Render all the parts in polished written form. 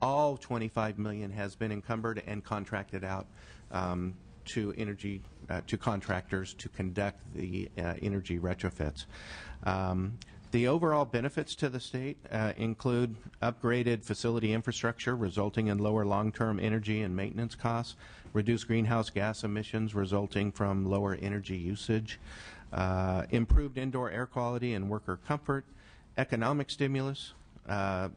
All $25 million has been encumbered and contracted out to contractors to conduct the energy retrofits. The overall benefits to the state include upgraded facility infrastructure resulting in lower long-term energy and maintenance costs, reduced greenhouse gas emissions resulting from lower energy usage, improved indoor air quality and worker comfort, economic stimulus.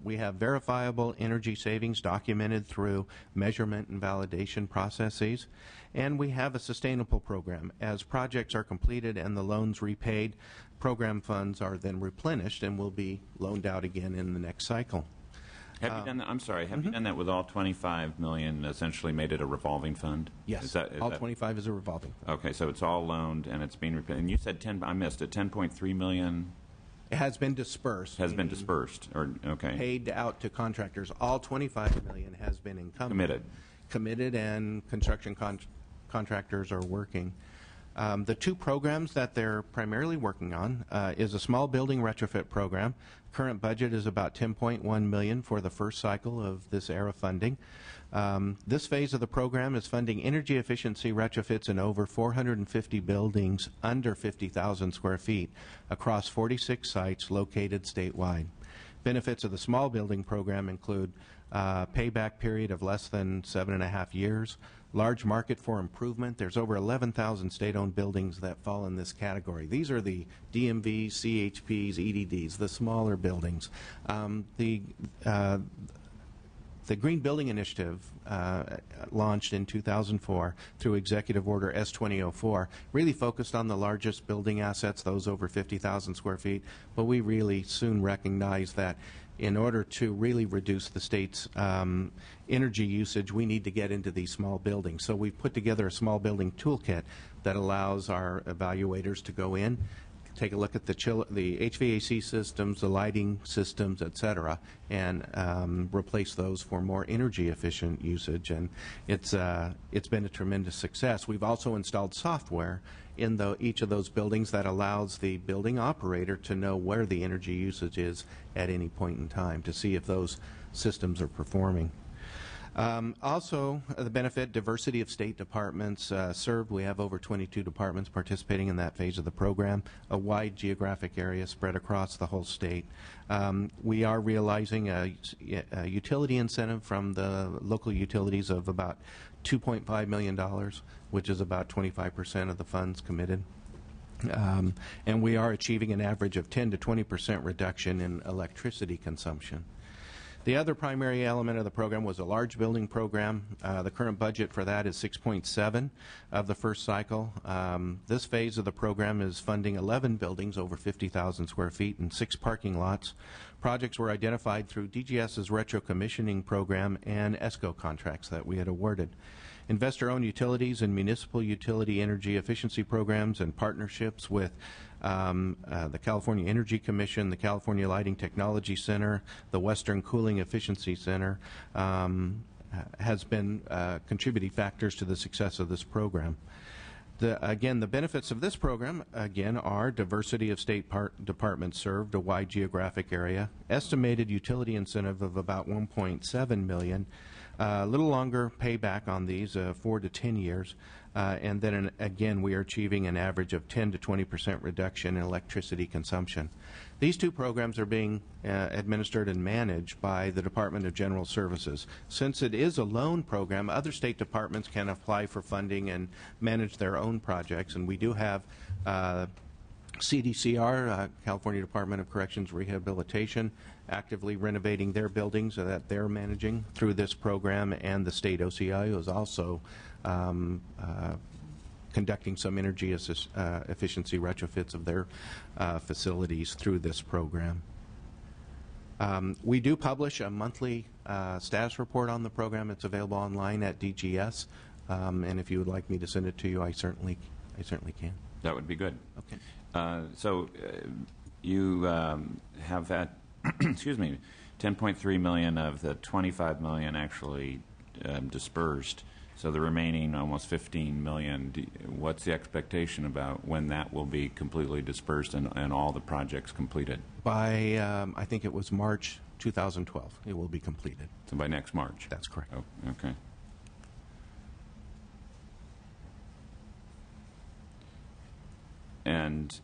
We have verifiable energy savings documented through measurement and validation processes, and we have a sustainable program. As projects are completed and the loans repaid, program funds are then replenished and will be loaned out again in the next cycle. Have you done that? I'm sorry. Have you done that with all $25 million? Essentially, made it a revolving fund. Yes, is that, all 25 is a revolving fund. Okay, so it's all loaned and it's being repaid. And you said 10. I missed it. 10.3 million. It has been dispersed. Has been dispersed, or okay. Paid out to contractors. All $25 million has been encumbered. Committed, and construction contractors are working. The two programs that they're primarily working on is a small building retrofit program. Current budget is about $10.1 million for the first cycle of this era funding. This phase of the program is funding energy efficiency retrofits in over 450 buildings under 50,000 square feet across 46 sites located statewide. Benefits of the small building program include payback period of less than 7.5 years, large market for improvement. There's over 11,000 state-owned buildings that fall in this category. These are the DMVs, CHPs, EDDs, the smaller buildings. The Green Building Initiative, launched in 2004 through Executive Order S-2004, really focused on the largest building assets, those over 50,000 square feet, but we really soon recognized that in order to really reduce the state's energy usage, we need to get into these small buildings. So we've put together a small building toolkit that allows our evaluators to go in, take a look at the HVAC systems, the lighting systems, et cetera, and replace those for more energy efficient usage. And it's been a tremendous success. We've also installed software in each of those buildings that allows the building operator to know where the energy usage is at any point in time to see if those systems are performing. Also, the benefit, diversity of state departments served. We have over 22 departments participating in that phase of the program, a wide geographic area spread across the whole state. We are realizing a utility incentive from the local utilities of about $2.5 million, which is about 25% of the funds committed. And we are achieving an average of 10 to 20% reduction in electricity consumption. The other primary element of the program was a large building program. The current budget for that is $6.7 of the first cycle. This phase of the program is funding 11 buildings over 50,000 square feet and 6 parking lots. Projects were identified through DGS's retro commissioning program and ESCO contracts that we had awarded. Investor-owned utilities and municipal utility energy efficiency programs and partnerships with the California Energy Commission, the California Lighting Technology Center, the Western Cooling Efficiency Center has been contributing factors to the success of this program. Again, the benefits of this program, again, are diversity of state departments served, a wide geographic area, estimated utility incentive of about $1.7 million, a little longer payback on these, 4 to 10 years, and then again we are achieving an average of 10 to 20% reduction in electricity consumption. These two programs are being administered and managed by the Department of General Services. Since it is a loan program, other state departments can apply for funding and manage their own projects, and we do have CDCR, California Department of Corrections Rehabilitation, actively renovating their buildings that they're managing through this program, and the state OCIO is also conducting some energy efficiency retrofits of their facilities through this program. We do publish a monthly status report on the program. It's available online at DGS, and if you would like me to send it to you, I certainly can. That would be good. Okay. You have that, excuse me, $10.3 million of the $25 million actually dispersed. So the remaining almost $15 million, what's the expectation about when that will be completely dispersed and all the projects completed? By, I think it was March 2012. It will be completed. So by next March? That's correct. Oh, okay. And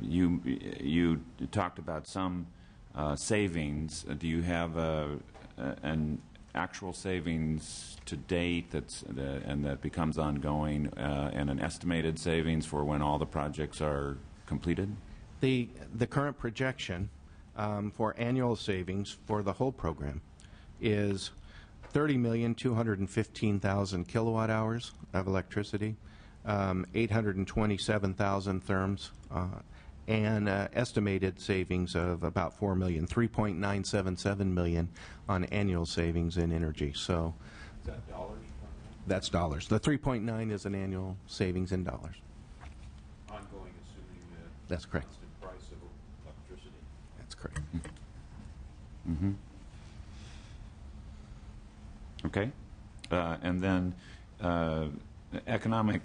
you talked about some savings. Do you have an actual savings to date and that becomes ongoing, and an estimated savings for when all the projects are completed? The current projection for annual savings for the whole program is 30,215,000 kilowatt hours of electricity, 827,000 therms, and estimated savings of about 4 million, 3.977 million on annual savings in energy. So Is that dollars? that's dollars. The 3.9 is an annual savings in dollars. Ongoing, assuming the That's correct. constant price of electricity. That's correct. Mm-hmm. Okay. And then economic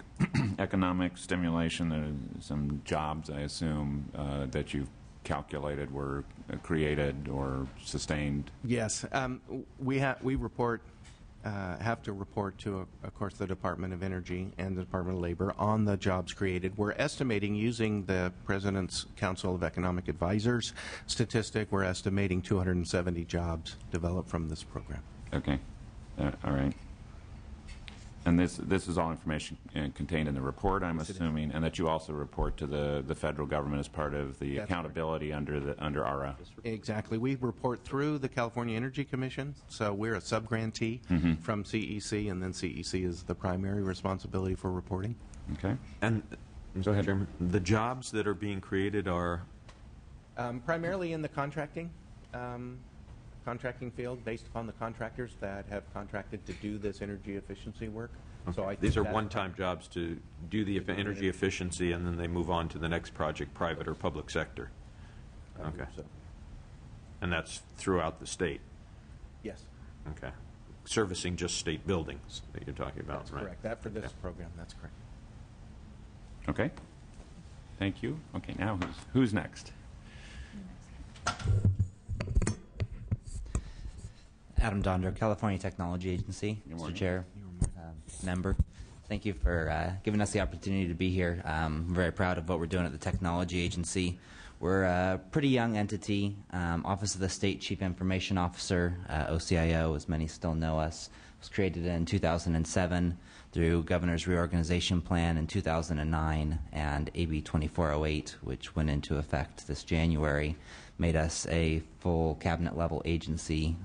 stimulation, some jobs, I assume, that you've calculated were created or sustained. Yes, we have to report to, of course, the Department of Energy and the Department of Labor on the jobs created. We're estimating, using the President's Council of Economic Advisors statistic, we're estimating 270 jobs developed from this program. Okay. All right. And this is all information contained in the report, I'm assuming, and that you also report to the federal government as part of the That's accountability under ARA. Exactly. We report through the California Energy Commission, so we're a sub-grantee from CEC, and then CEC is the primary responsibility for reporting. Okay. And Go ahead. Chairman, the jobs that are being created are Primarily in the contracting field, based upon the contractors that have contracted to do this energy efficiency work. So I these think are that- one-time jobs to do the energy efficiency, and then they move on to the next project, private or public sector. I believe Okay. so. And that's throughout the state. Yes, Okay. Servicing just state buildings that you're talking about, that's right? correct. That for this Okay. program, that's correct. Okay. Thank you. Okay, now who's next? Adam Dondro, California Technology Agency, Good Mr. morning. Chair, member. Thank you for giving us the opportunity to be here. I'm very proud of what we're doing at the Technology Agency. We're a pretty young entity. Office of the State Chief Information Officer, OCIO, as many still know us, was created in 2007 through Governor's Reorganization Plan in 2009 and AB 2408, which went into effect this January, made us a full cabinet-level agency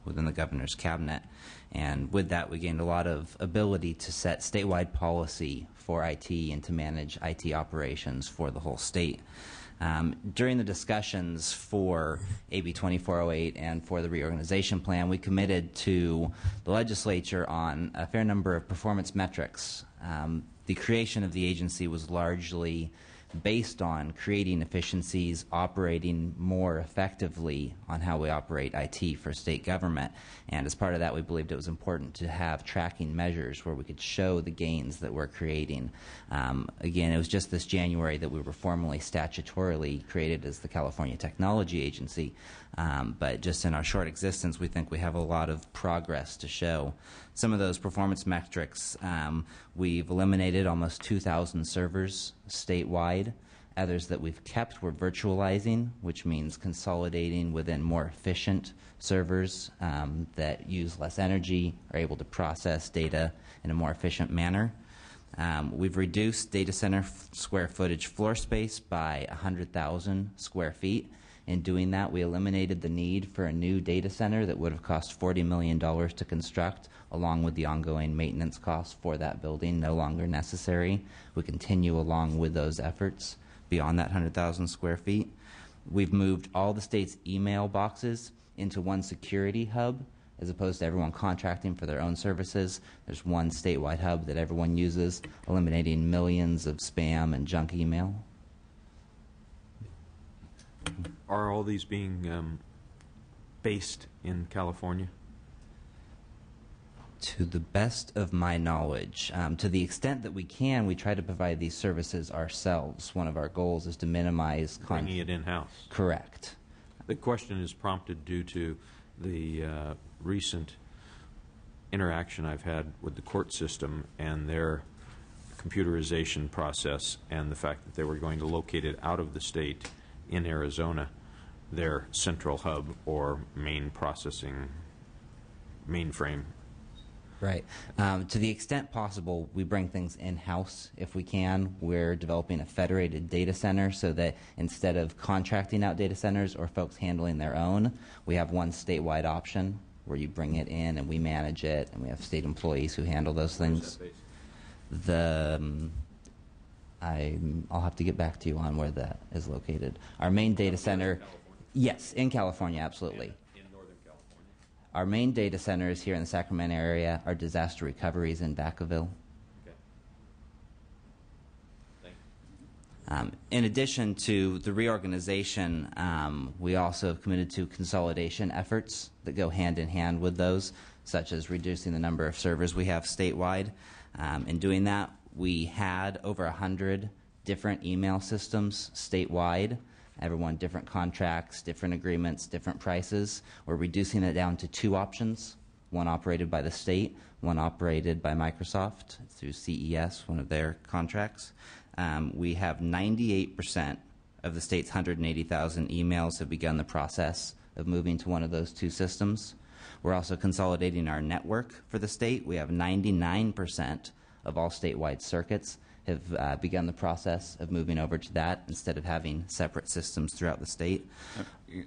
within the Governor's Cabinet. And with that, we gained a lot of ability to set statewide policy for IT and to manage IT operations for the whole state. During the discussions for AB 2408 and for the reorganization plan, we committed to the legislature on a fair number of performance metrics. The creation of the agency was largely based on creating efficiencies, operating more effectively on how we operate IT for state government. And as part of that, we believed it was important to have tracking measures where we could show the gains that we're creating. Again, it was just this January that we were formally statutorily created as the California Technology Agency. But just in our short existence, we think we have a lot of progress to show. Some of those performance metrics, we've eliminated almost 2,000 servers statewide. Others that we've kept we're virtualizing, which means consolidating within more efficient servers that use less energy, are able to process data in a more efficient manner. We've reduced data center square footage floor space by 100,000 square feet. In doing that, we eliminated the need for a new data center that would have cost $40 million to construct, along with the ongoing maintenance costs for that building, no longer necessary. We continue along with those efforts beyond that 100,000 square feet. We've moved all the state's email boxes into one security hub, as opposed to everyone contracting for their own services. There's one statewide hub that everyone uses, eliminating millions of spam and junk email. Are all these being based in California? To the best of my knowledge, to the extent that we can, we try to provide these services ourselves. One of our goals is to minimize Bringing it in-house? Correct. The question is prompted due to the recent interaction I've had with the court system and their computerization process, and the fact that they were going to locate it out of the state in Arizona, their central hub or main processing mainframe. Right. To the extent possible, we bring things in-house if we can. We're developing a federated data center so that instead of contracting out data centers or folks handling their own, we have one statewide option where you bring it in and we manage it, and we have state employees who handle those things. I'll have to get back to you on where that is located. Our main data center, yes, in California, absolutely. In Northern California. Our main data centers here in the Sacramento area are disaster recoveries in Vacaville. Okay. Thank you. In addition to the reorganization, we also have committed to consolidation efforts that go hand in hand with those, such as reducing the number of servers we have statewide. In doing that, we had over 100 different email systems statewide, everyone different contracts, different agreements, different prices. We're reducing it down to 2 options, one operated by the state, one operated by Microsoft through CES, one of their contracts. We have 98% of the state's 180,000 emails have begun the process of moving to one of those 2 systems. We're also consolidating our network for the state. We have 99% of all statewide circuits have begun the process of moving over to that instead of having separate systems throughout the state.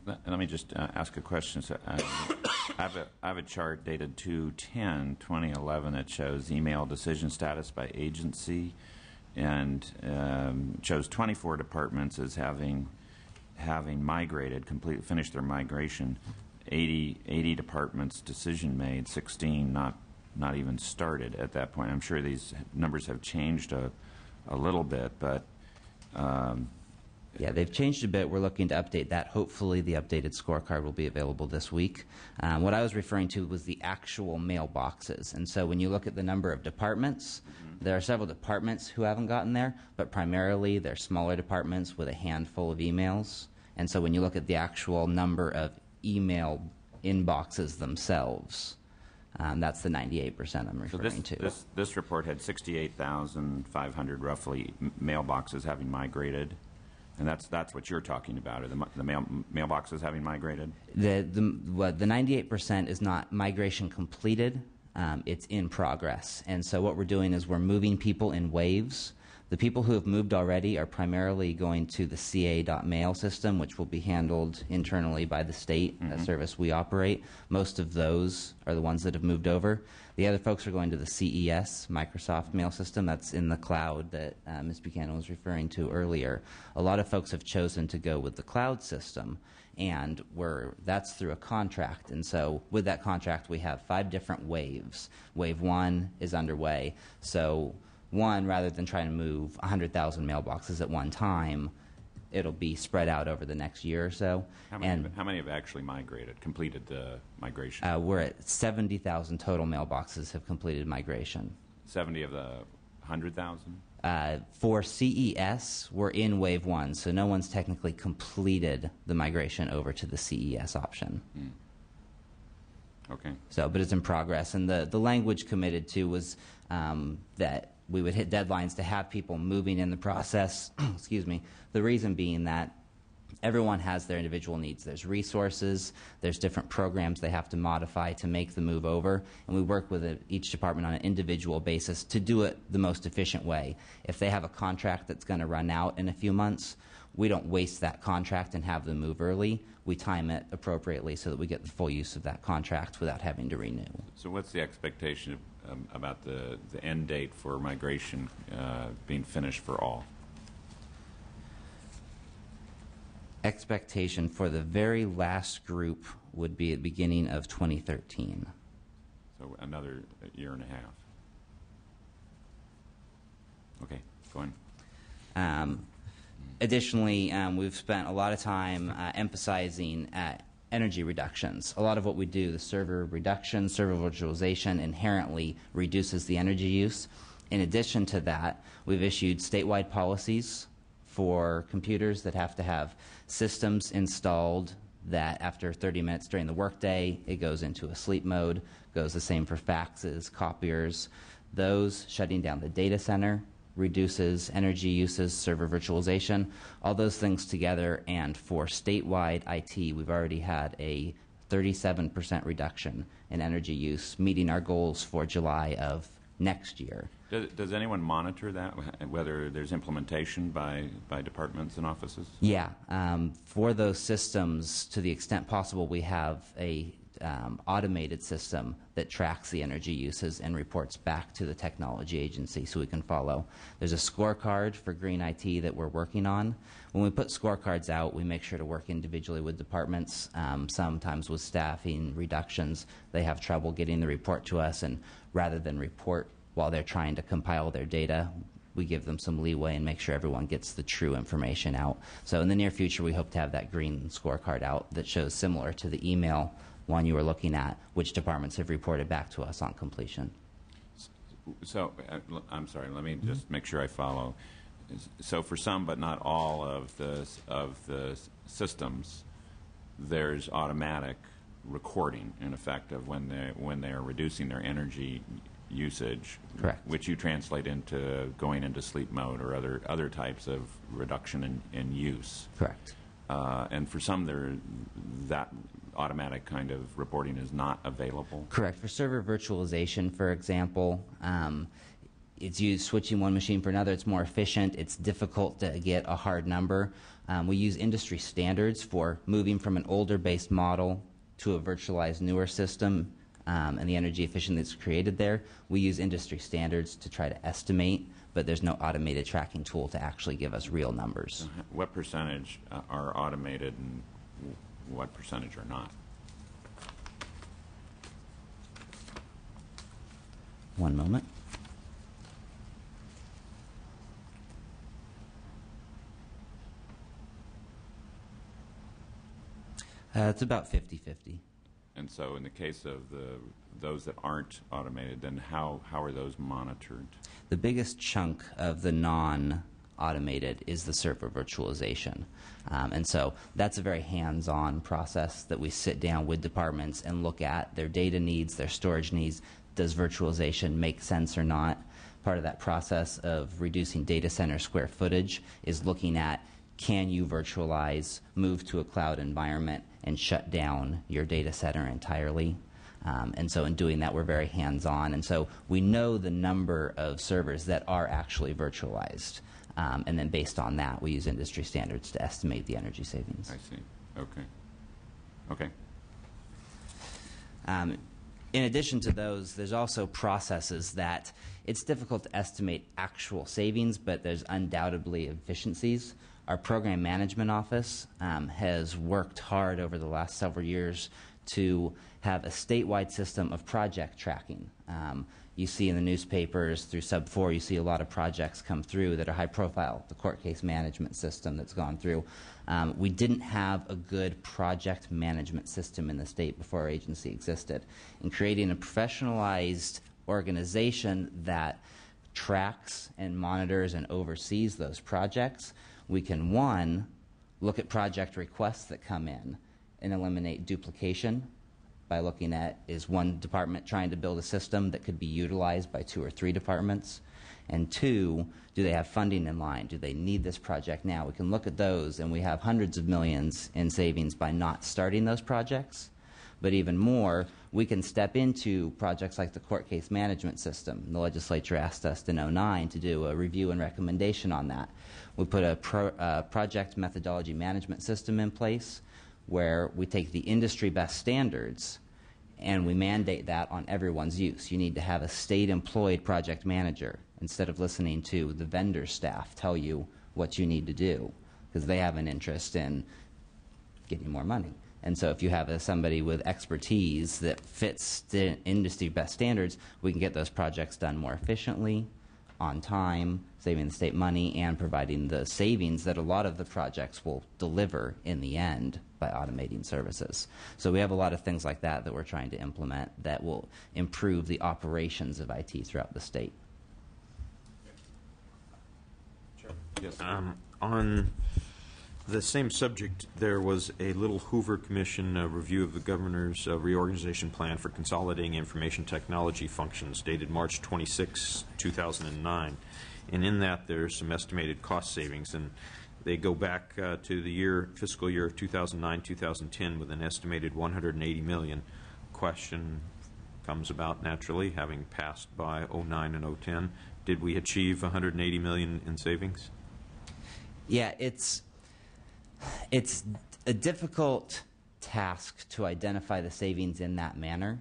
Let me just ask a question. So, I have a chart dated 2/10/2011 that shows email decision status by agency, and shows 24 departments as having migrated, finished their migration. 80 departments decision made, 16 not even started at that point. I'm sure these numbers have changed a little bit, but yeah, they've changed a bit. We're looking to update that. Hopefully the updated scorecard will be available this week. What I was referring to was the actual mailboxes. And so when you look at the number of departments, there are several departments who haven't gotten there, but primarily they're smaller departments with a handful of emails. And so when you look at the actual number of email inboxes themselves, that's the 98% I'm referring to. This report had 68,500 roughly mailboxes having migrated, and that's what you're talking about. Are the mailboxes having migrated? The 98% is not migration completed. It's in progress. And so what we're doing is we're moving people in waves. The people who have moved already are primarily going to the CA.mail system, which will be handled internally by the state, a service we operate. Most of those are the ones that have moved over. The other folks are going to the CES, Microsoft mail system. That's in the cloud that Ms. Buchanan was referring to earlier. A lot of folks have chosen to go with the cloud system, and that's through a contract. And so with that contract, we have 5 different waves. Wave 1 is underway. So one, rather than trying to move 100,000 mailboxes at one time, it'll be spread out over the next year or so. How many have actually migrated, completed the migration? We're at 70,000 total mailboxes have completed migration. 70 of the 100,000? For CES, we're in Wave 1, so no one's technically completed the migration over to the CES option. Okay. So, but it's in progress, and the language committed to was that we would hit deadlines to have people moving in the process. Excuse me. The reason being that everyone has their individual needs. There's resources, there's different programs they have to modify to make the move over, and we work with each department on an individual basis to do it the most efficient way. If they have a contract that's going to run out in a few months, we don't waste that contract and have them move early. We time it appropriately so that we get the full use of that contract without having to renew. So what's the expectation about the end date for migration being finished for all? Expectation for the very last group would be at the beginning of 2013. So another year and a half. Okay, go on. Additionally, we've spent a lot of time emphasizing energy reductions. A lot of what we do, the server reduction, server virtualization, inherently reduces the energy use. In addition to that, we've issued statewide policies for computers that have to have systems installed that after 30 minutes during the workday, it goes into a sleep mode. Goes the same for faxes, copiers. Those shutting down the data center reduces energy uses, server virtualization, all those things together. And for statewide IT, we've already had a 37% reduction in energy use, meeting our goals for July of next year. Does anyone monitor that, whether there's implementation by departments and offices? Yeah. For those systems, to the extent possible, we have a automated system that tracks the energy uses and reports back to the technology agency so we can follow. There's a scorecard for green IT that we're working on. When we put scorecards out, we make sure to work individually with departments. Sometimes with staffing reductions, they have trouble getting the report to us, and rather than report while they're trying to compile their data, we give them some leeway and make sure everyone gets the true information out. So in the near future, we hope to have that green scorecard out that shows, similar to the email one you were looking at, which departments have reported back to us on completion. So, I'm sorry, let me just make sure I follow. So for some, but not all of the systems, there's automatic recording, in effect, of when they are reducing their energy usage. Correct. Which you translate into going into sleep mode or other types of reduction in use. Correct. And for some, that automatic kind of reporting is not available. Correct. For server virtualization, for example, it's used switching one machine for another. It's more efficient. It's difficult to get a hard number. We use industry standards for moving from an older-based model to a virtualized newer system, and the energy efficiency that's created there. We use industry standards to try to estimate, but there's no automated tracking tool to actually give us real numbers. What percentage are automated and what percentage are not? One moment. It's about 50-50. And so in the case of those that aren't automated, then how are those monitored? The biggest chunk of the non-automated is the server virtualization. And so that's a very hands-on process that we sit down with departments and look at their data needs, their storage needs. Does virtualization make sense or not? Part of that process of reducing data center square footage is looking at, can you virtualize, move to a cloud environment, and shut down your data center entirely? And so in doing that, we're very hands-on. And so we know the number of servers that are actually virtualized. And then based on that, we use industry standards to estimate the energy savings. I see. Okay. Okay. In addition to those, there's also processes that it's difficult to estimate actual savings, but there's undoubtedly efficiencies. Our program management office has worked hard over the last several years to have a statewide system of project tracking. You see in the newspapers through Sub 4, you see a lot of projects come through that are high profile, the court case management system that's gone through. We didn't have a good project management system in the state before our agency existed. In creating a professionalized organization that tracks and monitors and oversees those projects, we can, one, look at project requests that come in and eliminate duplication by looking at, is one department trying to build a system that could be utilized by 2 or 3 departments? And 2, do they have funding in line? Do they need this project now? We can look at those, and we have hundreds of millions in savings by not starting those projects. But even more, we can step into projects like the court case management system. The legislature asked us in 2009 to do a review and recommendation on that. We put a project methodology management system in place where we take the industry best standards and we mandate that on everyone's use. You need to have a state-employed project manager instead of listening to the vendor staff tell you what you need to do, because they have an interest in getting more money. And so if you have somebody with expertise that fits the industry best standards, we can get those projects done more efficiently, on time, saving the state money, and providing the savings that a lot of the projects will deliver in the end by automating services. So we have a lot of things like that that we're trying to implement that will improve the operations of IT throughout the state. Yes. On The same subject, there was a Little Hoover Commission review of the governor's reorganization plan for consolidating information technology functions dated March 26, 2009. And in that, there's some estimated cost savings. And they go back to the fiscal year of 2009-2010 with an estimated $180 million. Question comes about naturally, having passed by 09 and 010. Did we achieve $180 million in savings? Yeah, it's a difficult task to identify the savings in that manner,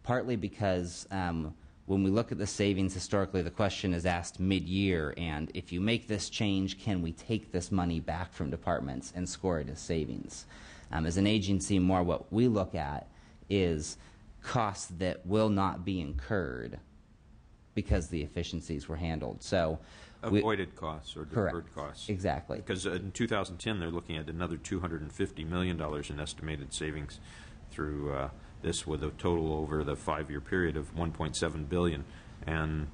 partly because when we look at the savings historically, the question is asked mid-year, and if you make this change, can we take this money back from departments and score it as savings? As an agency, more what we look at is costs that will not be incurred because the efficiencies were handled. So Avoided costs or deferred correct. costs. Exactly. Because in 2010, they're looking at another $250 million in estimated savings through this, with a total over the 5-year period of $1.7 billion. And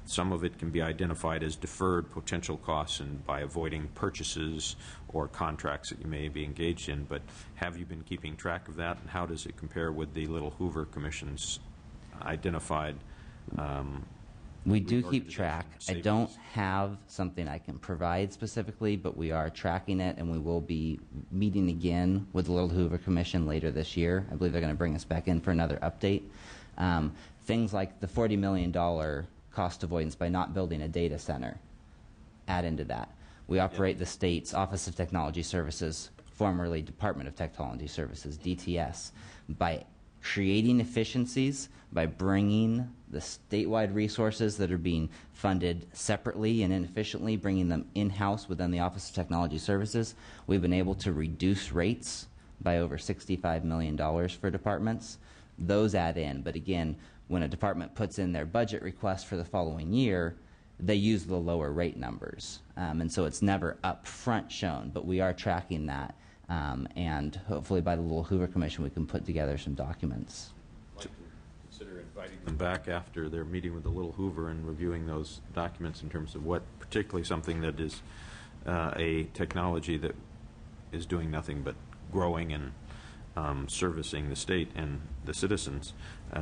some of it can be identified as deferred potential costs and by avoiding purchases or contracts that you may be engaged in. But have you been keeping track of that, and how does it compare with the Little Hoover Commission's identified we do keep track. I savings? don't have something I can provide specifically, but we are tracking it, and we will be meeting again with the Little Hoover Commission later this year. I believe they're going to bring us back in for another update. Things like the $40 million cost avoidance by not building a data center add into that. We operate the state's Office of Technology Services, formerly Department of Technology Services, DTS, by creating efficiencies, by bringing the statewide resources that are being funded separately and inefficiently, bringing them in-house within the Office of Technology Services. We've been able to reduce rates by over $65 million for departments. Those add in, but again, when a department puts in their budget request for the following year, they use the lower rate numbers. And so it's never up front shown, but we are tracking that. And hopefully by the Little Hoover Commission we can put together some documents. I'd like to consider inviting them back after their meeting with the Little Hoover and reviewing those documents in terms of what, particularly something that is a technology that is doing nothing but growing and servicing the state and the citizens,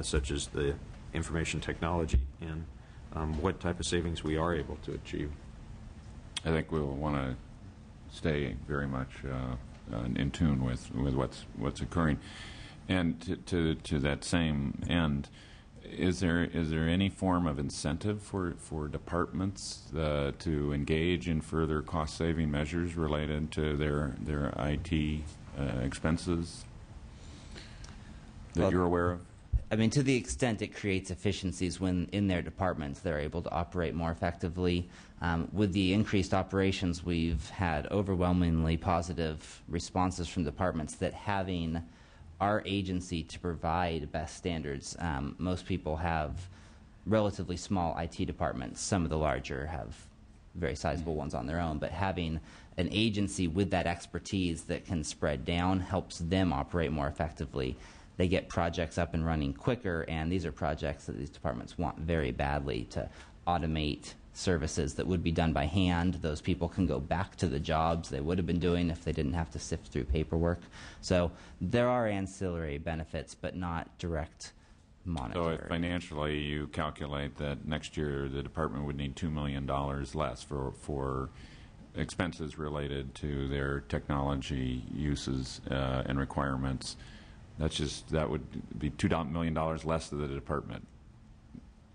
such as the information technology, and what type of savings we are able to achieve. I think we'll want to stay very much in tune with what's occurring. And to that same end, is there any form of incentive for departments to engage in further cost-saving measures related to their IT expenses that you're aware of? I mean, to the extent it creates efficiencies when in their departments they're able to operate more effectively. With the increased operations, we've had overwhelmingly positive responses from departments that having our agency to provide best standards. Most people have relatively small IT departments. Some of the larger have very sizable ones on their own, but having an agency with that expertise that can spread down helps them operate more effectively. They get projects up and running quicker, and these are projects that these departments want very badly to automate services that would be done by hand. Those people can go back to the jobs they would have been doing if they didn't have to sift through paperwork. So there are ancillary benefits, but not direct monetary. So financially, you calculate that next year the department would need $2 million less for expenses related to their technology uses and requirements. That would be $2 million less to the department.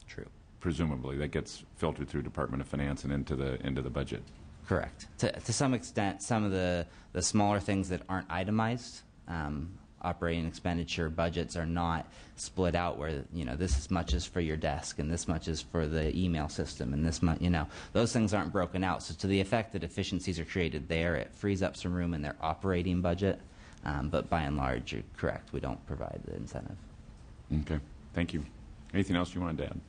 True. Presumably, that gets filtered through Department of Finance and into the budget. Correct. To some extent, some of the smaller things that aren't itemized, operating expenditure budgets are not split out where, this much is for your desk and this much is for the email system and this much, those things aren't broken out. So to the effect that efficiencies are created there, it frees up some room in their operating budget. But by and large, you're correct. We don't provide the incentive. Okay. Thank you. Anything else you wanted to add?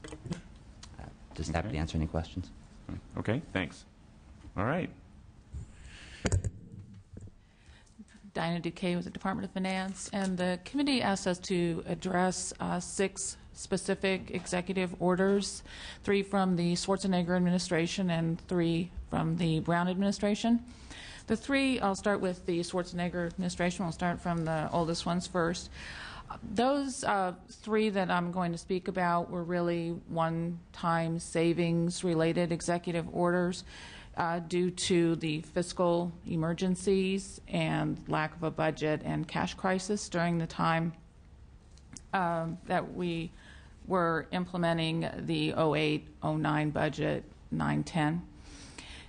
Just happy to answer any questions. Okay. Thanks. All right. Diana Duque with the Department of Finance, and the committee asked us to address 6 specific executive orders, 3 from the Schwarzenegger administration and 3 from the Brown administration. The three, I'll start with the Schwarzenegger administration. We'll start from the oldest ones first. Those three that I'm going to speak about were really one-time savings-related executive orders due to the fiscal emergencies and lack of a budget and cash crisis during the time that we were implementing the 08-09 budget 9-10.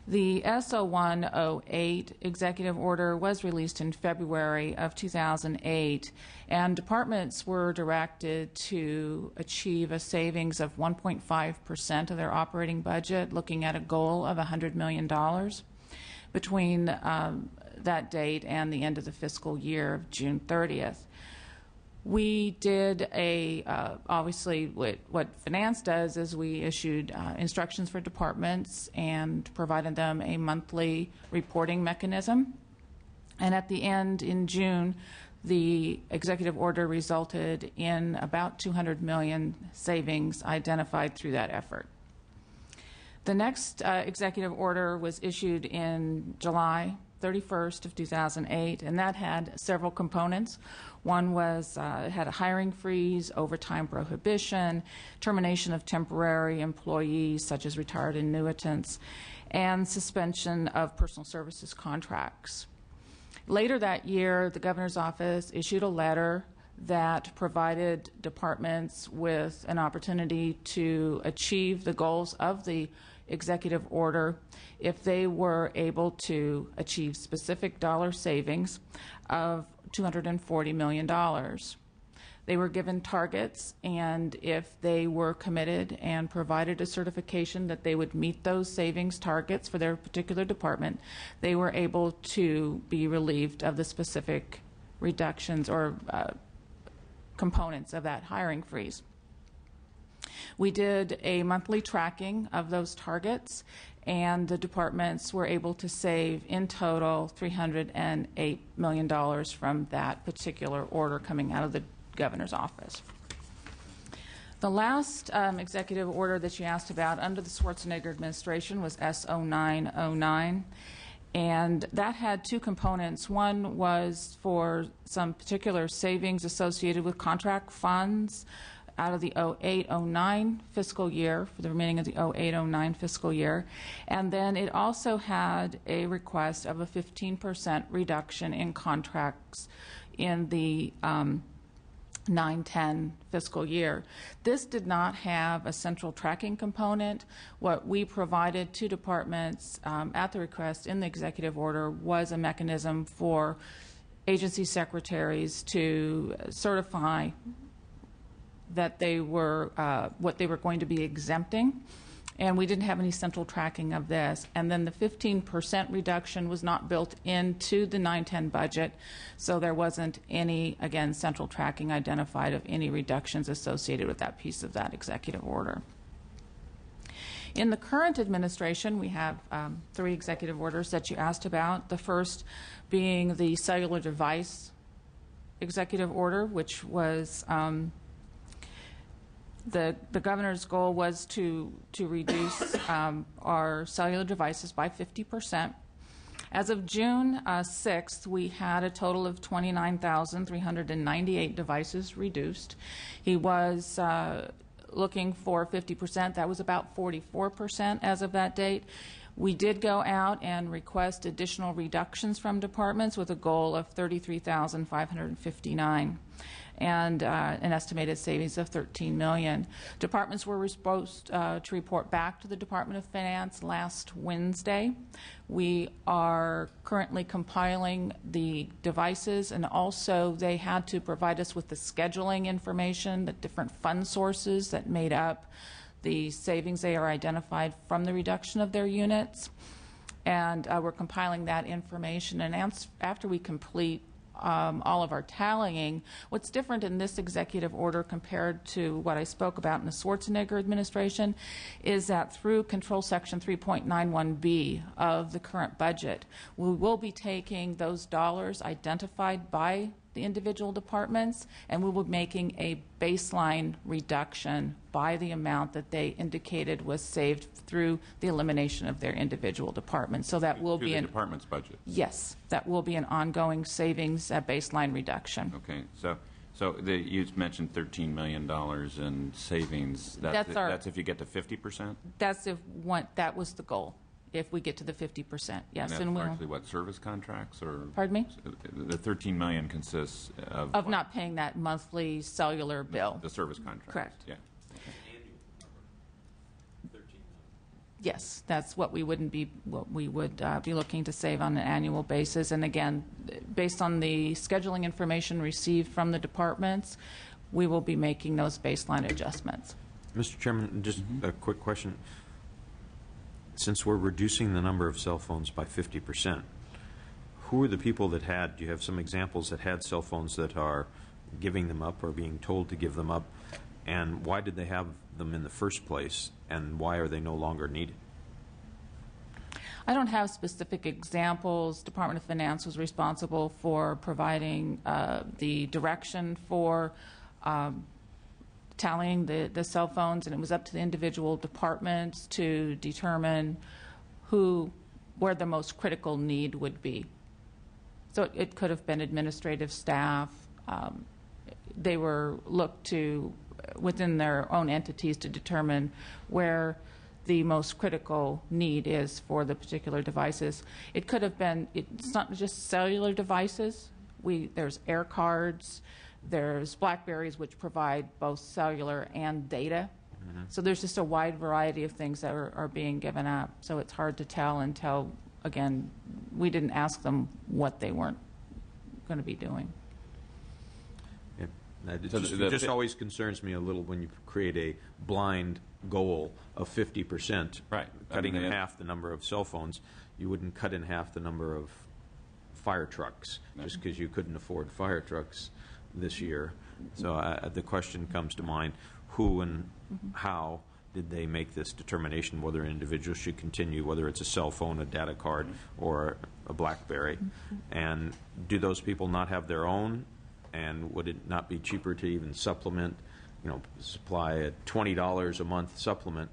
The SO108 executive order was released in February of 2008, and departments were directed to achieve a savings of 1.5% of their operating budget, looking at a goal of $100 million between that date and the end of the fiscal year of June 30th. We did obviously what finance does is we issued instructions for departments and provided them a monthly reporting mechanism. And at the end, in June, the executive order resulted in about $200 million savings identified through that effort. The next executive order was issued in July 31st of 2008, and that had several components. One was it had a hiring freeze, overtime prohibition, termination of temporary employees such as retired annuitants, and suspension of personal services contracts. Later that year, the governor's office issued a letter that provided departments with an opportunity to achieve the goals of the executive order if they were able to achieve specific dollar savings of $240 million. They were given targets, and if they were committed and provided a certification that they would meet those savings targets for their particular department, they were able to be relieved of the specific reductions or components of that hiring freeze. We did a monthly tracking of those targets, and the departments were able to save in total $308 million from that particular order coming out of the governor's office. The last executive order that you asked about under the Schwarzenegger administration was S0909. And that had two components. One was for some particular savings associated with contract funds out of the 08-09 fiscal year, for the remaining of the 08-09 fiscal year. And then it also had a request of a 15% reduction in contracts in the 9-10 fiscal year. This did not have a central tracking component. What we provided to departments at the request in the executive order was a mechanism for agency secretaries to certify that they were what they were going to be exempting, and we didn't have any central tracking of this. And then the 15% reduction was not built into the 9-10 budget, so there wasn't any, again, central tracking identified of any reductions associated with that piece of that executive order. In the current administration, we have three executive orders that you asked about. The first being the cellular device executive order, which was the governor's goal was to reduce our cellular devices by 50%. As of June 6th, we had a total of 29,398 devices reduced. He was looking for 50%. That was about 44% as of that date. We did go out and request additional reductions from departments with a goal of 33,559 and an estimated savings of $13 million. Departments were supposed to report back to the Department of Finance last Wednesday. We are currently compiling the devices, and also they had to provide us with the scheduling information, the different fund sources that made up the savings they are identified from the reduction of their units. And we're compiling that information, and after we complete all of our tallying, what's different in this executive order compared to what I spoke about in the Schwarzenegger administration is that through Control Section 3.91B of the current budget, we will be taking those dollars identified by the individual departments, and we will be making a baseline reduction by the amount that they indicated was saved through the elimination of their individual departments. So that will To be the an department's budget. yes, that will be an ongoing savings at baseline reduction. Okay, so you mentioned $13 million in savings. That's if you get to 50%? That's that was the goal. If we get to the 50%, yes, And we'll. that's largely what, service contracts or? Pardon me? The $13 million consists of? Of not paying that monthly cellular bill. The service contracts? Correct. Yeah. Yes, that's what we would be looking to save on an annual basis. And again, based on the scheduling information received from the departments, we will be making those baseline adjustments. Mr. Chairman, just a quick question. Since we're reducing the number of cell phones by 50%, who are the people that had, do you have some examples that had cell phones that are giving them up or being told to give them up? And why did they have them in the first place? And why are they no longer needed? I don't have specific examples. Department of Finance was responsible for providing the direction for tallying the cell phones, and it was up to the individual departments to determine where the most critical need would be. So it could have been administrative staff. They were looked to within their own entities to determine where the most critical need is for the particular devices. It could have been, it's not just cellular devices. There's air cards, there's Blackberries, which provide both cellular and data. So there's just a wide variety of things that are being given up. So it's hard to tell until, again, we didn't ask them what they weren't going to be doing. It So just always concerns me a little when you create a blind goal of 50%, Right. cutting I mean, in half the number of cell phones. You wouldn't cut in half the number of fire trucks just because you couldn't afford fire trucks this year. So the question comes to mind, who and how did they make this determination whether an individual should continue, whether it's a cell phone, a data card, or a BlackBerry? And do those people not have their own? And would it not be cheaper to even supplement, supply a $20 a month supplement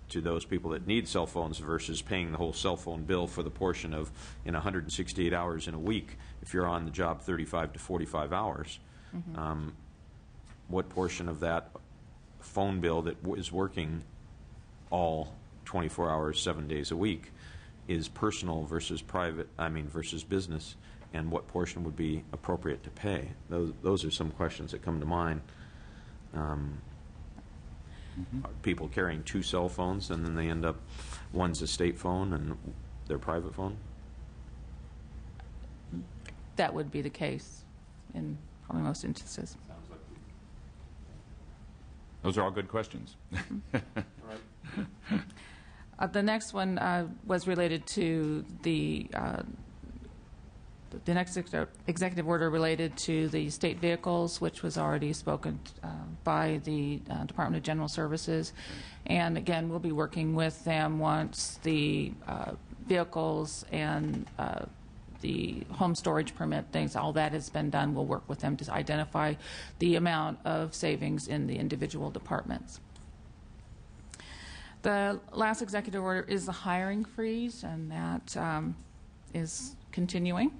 to those people that need cell phones versus paying the whole cell phone bill for the portion of 168 hours in a week if you're on the job 35 to 45 hours? What portion of that phone bill that is working all 24 hours, 7 days a week is personal versus private, versus business? And what portion would be appropriate to pay? Those are some questions that come to mind. Are people carrying two cell phones and then they end up, one's a state phone and their private phone? That would be the case in probably most instances. Those are all good questions. The next one was related to the next executive order related to the state vehicles, which was already spoken by the Department of General Services. And again, we'll be working with them once the vehicles and the home storage permit things, all that has been done. We'll work with them to identify the amount of savings in the individual departments. The last executive order is the hiring freeze, and that is continuing.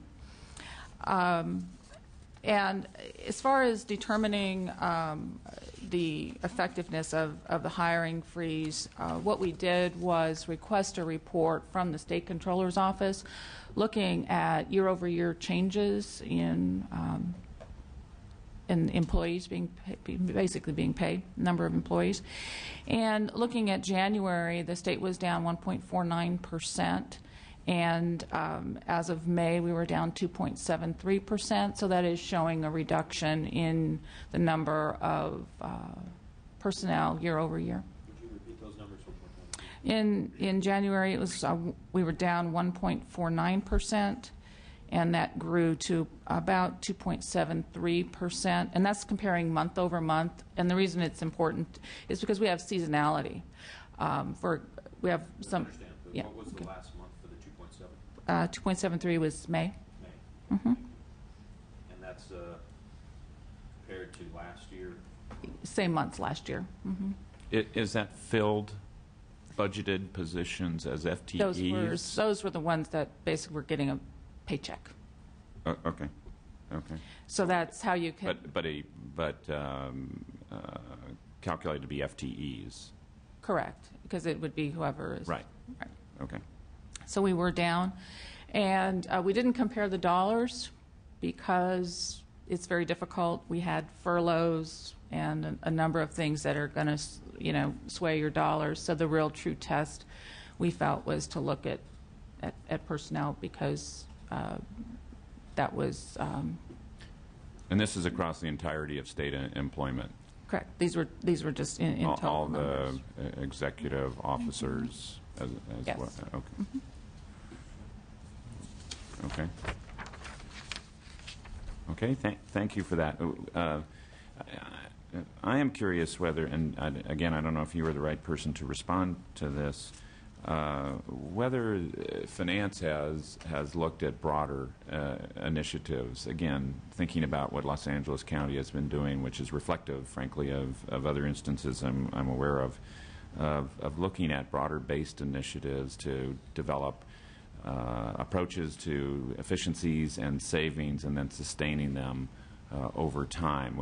And as far as determining the effectiveness of the hiring freeze, what we did was request a report from the State Controller's Office looking at year-over-year changes in employees basically being paid, number of employees. And looking at January, the state was down 1.49%. And as of May, we were down 2.73%. So that is showing a reduction in the number of personnel year over year. Would you repeat those numbers one more time? In January, it was we were down 1.49%, and that grew to about 2.73%. And that's comparing month over month. And the reason it's important is because we have seasonality. We have some. I understand. But Yeah. what was the Okay. last month for the 2.7? 2.73 was May. May. Mm-hmm. And that's compared to last year? Same months last year. Mm-hmm. Is that filled budgeted positions as FTEs? Those were the ones that basically were getting a paycheck. Okay. So that's how you can. But calculated to be FTEs. Correct, because it would be whoever is. Right. Right. Okay. So we were down, and we didn't compare the dollars because it's very difficult. We had furloughs and a number of things that are going to, sway your dollars. So the real true test we felt was to look at personnel because that was. And this is across the entirety of state employment. Correct. These were just in total all numbers. the executive officers as Yes. well. Okay. Okay. Okay. Thank you for that. I am curious whether, and again, I don't know if you were the right person to respond to this, whether finance has looked at broader initiatives, again, thinking about what Los Angeles County has been doing, which is reflective, frankly, of other instances I'm aware of looking at broader-based initiatives to develop approaches to efficiencies and savings and then sustaining them over time.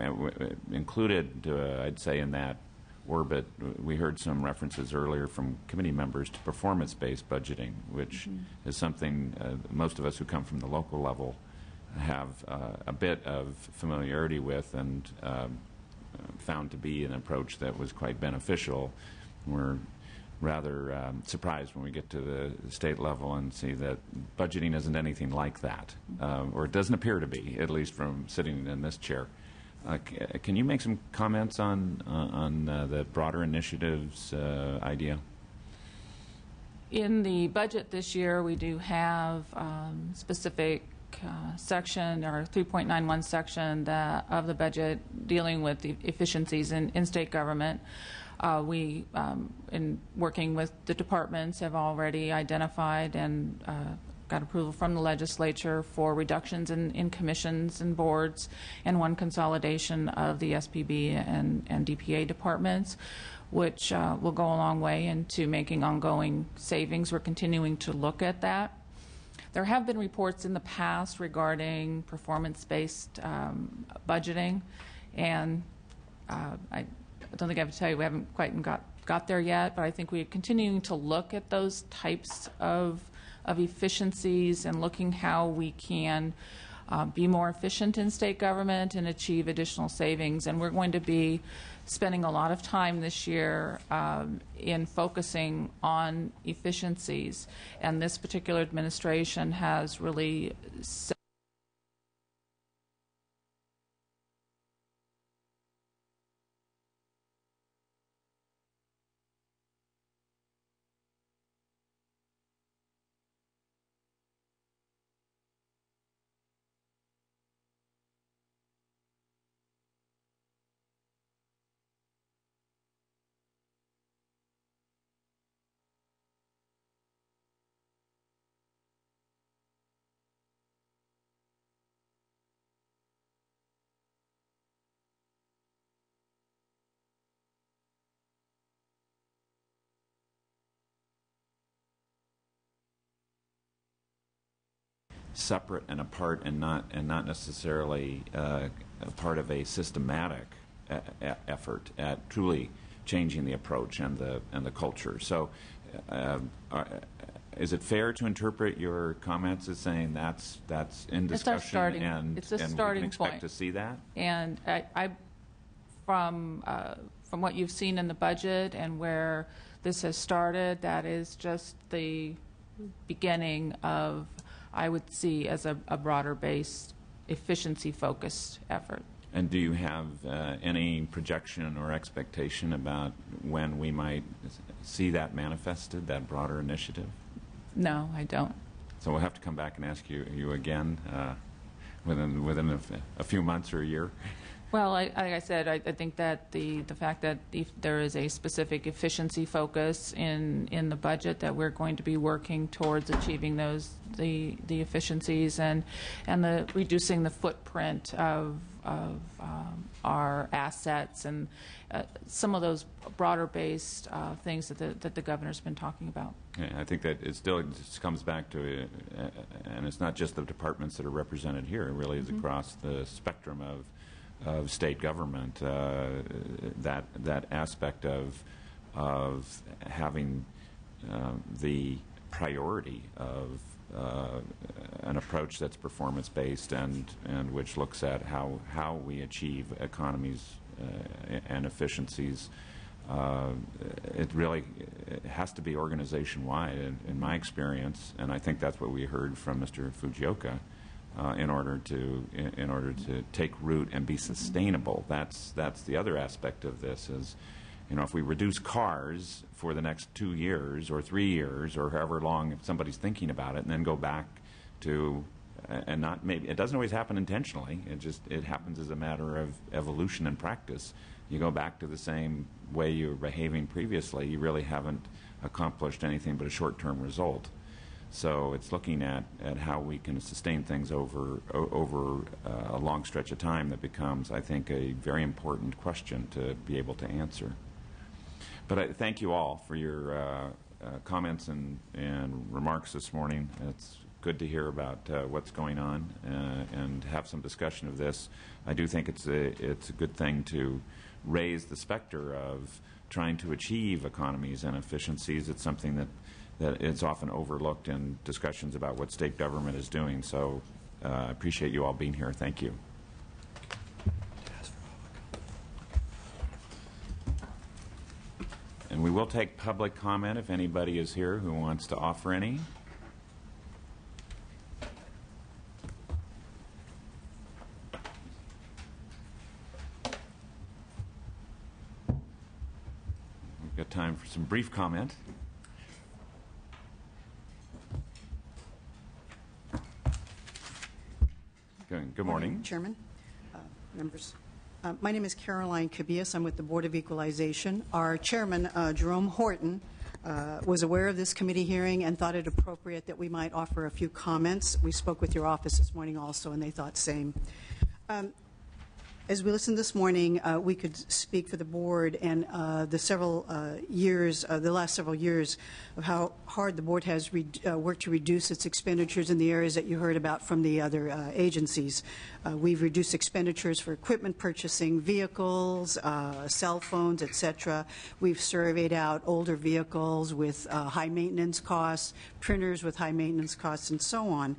Included, I'd say, in that orbit, we heard some references earlier from committee members to performance-based budgeting, which is something most of us who come from the local level have a bit of familiarity with and found to be an approach that was quite beneficial. We're rather surprised when we get to the state level and see that budgeting isn't anything like that, or it doesn't appear to be, at least from sitting in this chair. Can you make some comments on the broader initiatives idea? In the budget this year, we do have specific section or 3.91 section of the budget dealing with the efficiencies in state government. We, in working with the departments, have already identified and got approval from the legislature for reductions in commissions and boards and one consolidation of the SPB and DPA departments, which will go a long way into making ongoing savings. We're continuing to look at that. There have been reports in the past regarding performance-based budgeting, and I don't think I have to tell you we haven't quite got there yet, but I think we're continuing to look at those types of efficiencies and looking how we can be more efficient in state government and achieve additional savings. And we're going to be spending a lot of time this year in focusing on efficiencies. And this particular administration has really separate and apart and not necessarily a part of a systematic effort at truly changing the approach and the culture. So is it fair to interpret your comments as saying that's in discussion and it's a we starting can expect point to see that? And I from what you've seen in the budget and where this has started, that is just the beginning of, I would see as a broader-based, efficiency-focused effort. And do you have any projection or expectation about when we might see that manifested, that broader initiative? No, I don't. So we'll have to come back and ask you again within a few months or a year? Well, like I said, I think that the fact that there is a specific efficiency focus in the budget, that we're going to be working towards achieving the efficiencies and the reducing the footprint of our assets and some of those broader based things that the governor's been talking about. Yeah, I think that it still just comes back to, and it's not just the departments that are represented here. It really is across the spectrum of state government. That aspect of having the priority of an approach that's performance based and which looks at how we achieve economies and efficiencies. It really has to be organization-wide, in my experience, and I think that's what we heard from Mr. Fujioka. In order to take root and be sustainable, that's the other aspect of this. Is, if we reduce cars for the next 2 years or 3 years or however long, if somebody's thinking about it, and then go back to and not maybe it doesn't always happen intentionally. It happens as a matter of evolution and practice. You go back to the same way you were behaving previously, you really haven't accomplished anything but a short-term result. So it's looking at how we can sustain things over a long stretch of time that becomes, I think, a very important question to be able to answer. But I thank you all for your comments and remarks this morning. It's good to hear about what's going on and have some discussion of this. I do think it's a good thing to raise the specter of trying to achieve economies and efficiencies. It's something that it's often overlooked in discussions about what state government is doing. So I appreciate you all being here. Thank you. And we will take public comment if anybody is here who wants to offer any. We've got time for some brief comment. Good morning. Chairman, members. My name is Caroline Cabillas. I'm with the Board of Equalization. Our chairman, Jerome Horton, was aware of this committee hearing and thought it appropriate that we might offer a few comments. We spoke with your office this morning also, and they thought same. As we listened this morning, we could speak for the board and the last several years of how hard the board has worked to reduce its expenditures in the areas that you heard about from the other agencies. We've reduced expenditures for equipment purchasing, vehicles, cell phones, etc. We've surveyed out older vehicles with high maintenance costs, printers with high maintenance costs, and so on.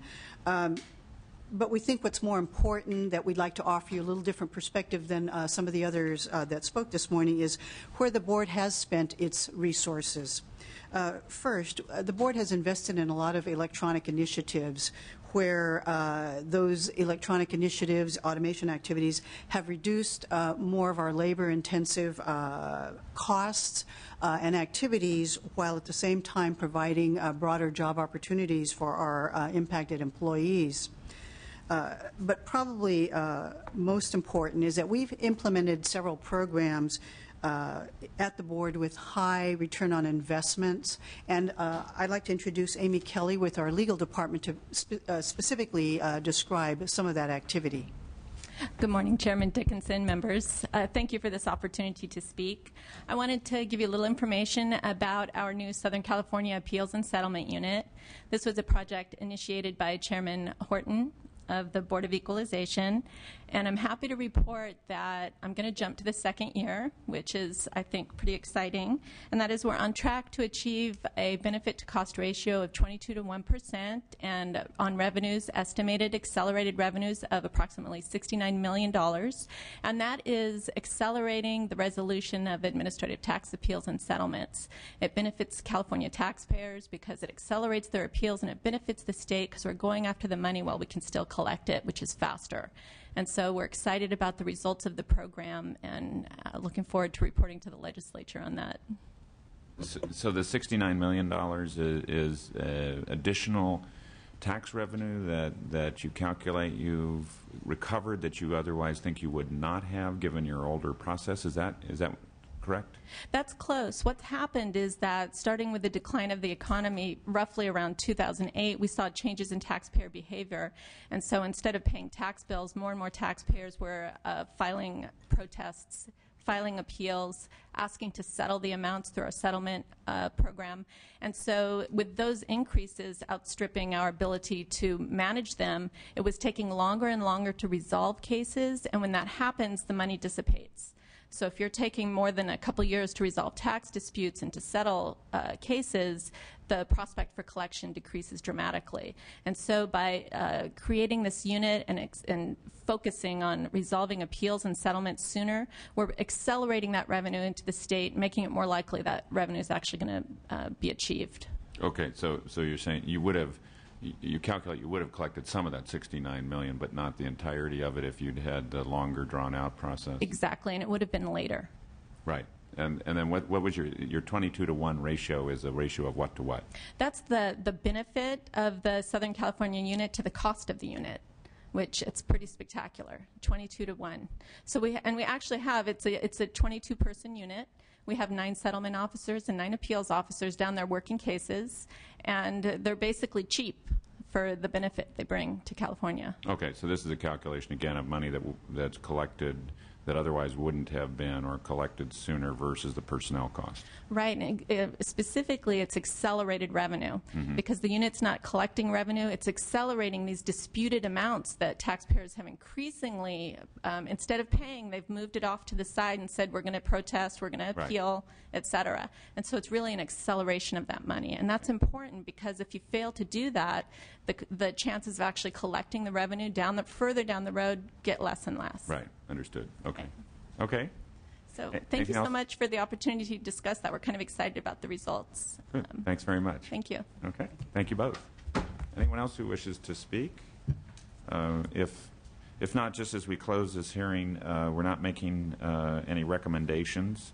But we think what's more important, that we'd like to offer you a little different perspective than some of the others that spoke this morning, is where the board has spent its resources. First, the board has invested in a lot of electronic initiatives where those electronic initiatives, automation activities, have reduced more of our labor-intensive costs and activities, while at the same time providing broader job opportunities for our impacted employees. But probably most important is that we've implemented several programs at the board with high return on investments. And I'd like to introduce Amy Kelly with our legal department to specifically describe some of that activity. Good morning, Chairman Dickinson, members. Thank you for this opportunity to speak. I wanted to give you a little information about our new Southern California Appeals and Settlement Unit. This was a project initiated by Chairman Horton of the Board of Equalization, and I'm happy to report that I'm going to jump to the second year, which is, I think, pretty exciting, and that is we're on track to achieve a benefit-to-cost ratio of 22 to 1%, and on revenues, estimated accelerated revenues of approximately $69 million, and that is accelerating the resolution of administrative tax appeals and settlements. It benefits California taxpayers because it accelerates their appeals, and it benefits the state because we're going after the money while we can still collect it, which is faster. And so we're excited about the results of the program and looking forward to reporting to the legislature on that. So the $69 million is additional tax revenue that you calculate you've recovered that you otherwise think you would not have given your older process? Is that correct? That's close. What's happened is that starting with the decline of the economy roughly around 2008, we saw changes in taxpayer behavior. And so instead of paying tax bills, more and more taxpayers were filing protests, filing appeals, asking to settle the amounts through our settlement program. And so with those increases outstripping our ability to manage them, it was taking longer and longer to resolve cases. And when that happens, the money dissipates. So if you're taking more than a couple years to resolve tax disputes and to settle cases, the prospect for collection decreases dramatically. And so by creating this unit and focusing on resolving appeals and settlements sooner, we're accelerating that revenue into the state, making it more likely that revenue is actually going to be achieved. Okay, so you're saying you calculate you would have collected some of that $69 million, but not the entirety of it if you'd had the longer drawn-out process. Exactly, and it would have been later. Right, and then what was your 22-to-1 ratio? Is a ratio of what to what? That's the benefit of the Southern California unit to the cost of the unit, which it's pretty spectacular, 22-to-1. So we actually have it's a 22-person unit. We have 9 settlement officers and 9 appeals officers down there working cases, and they're basically cheap for the benefit they bring to California. Okay, so this is a calculation, again, of money that's collected that otherwise wouldn't have been or collected sooner versus the personnel cost. Right. And specifically, it's accelerated revenue because the unit's not collecting revenue. It's accelerating these disputed amounts that taxpayers have increasingly, instead of paying, they've moved it off to the side and said, we're going to protest, we're going to appeal, et cetera. And so it's really an acceleration of that money. And that's important because if you fail to do that, the chances of actually collecting the revenue further down the road get less and less. Right. Understood. Okay. So thank you so much for the opportunity to discuss that. We're kind of excited about the results. Good. Thanks very much. Thank you. Okay. Thank you both. Anyone else who wishes to speak? If not, just as we close this hearing, we're not making any recommendations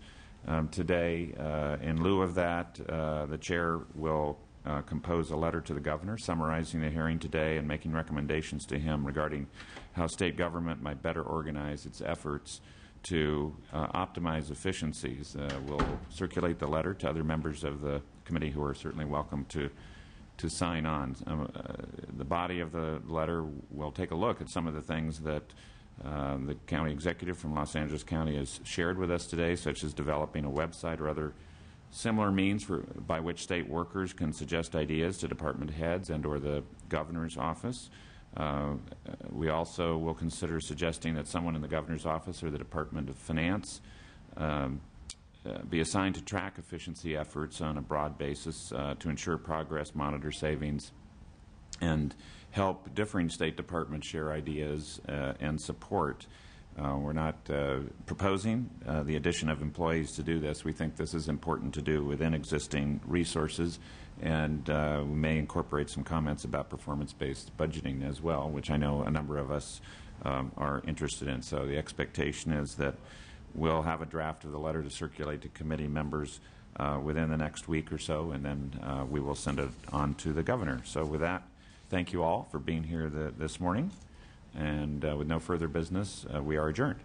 today. In lieu of that, the chair will compose a letter to the governor summarizing the hearing today and making recommendations to him regarding how state government might better organize its efforts to optimize efficiencies. We'll circulate the letter to other members of the committee who are certainly welcome to sign on. The body of the letter will take a look at some of the things that the county executive from Los Angeles County has shared with us today, such as developing a website or other similar means by which state workers can suggest ideas to department heads and or the governor's office. We also will consider suggesting that someone in the governor's office or the Department of Finance be assigned to track efficiency efforts on a broad basis to ensure progress, monitor savings, and help differing state departments share ideas and support. We're not proposing the addition of employees to do this. We think this is important to do within existing resources, and we may incorporate some comments about performance-based budgeting as well, which I know a number of us are interested in. So the expectation is that we'll have a draft of the letter to circulate to committee members within the next week or so, and then we will send it on to the governor. So with that, thank you all for being here this morning. And with no further business, we are adjourned.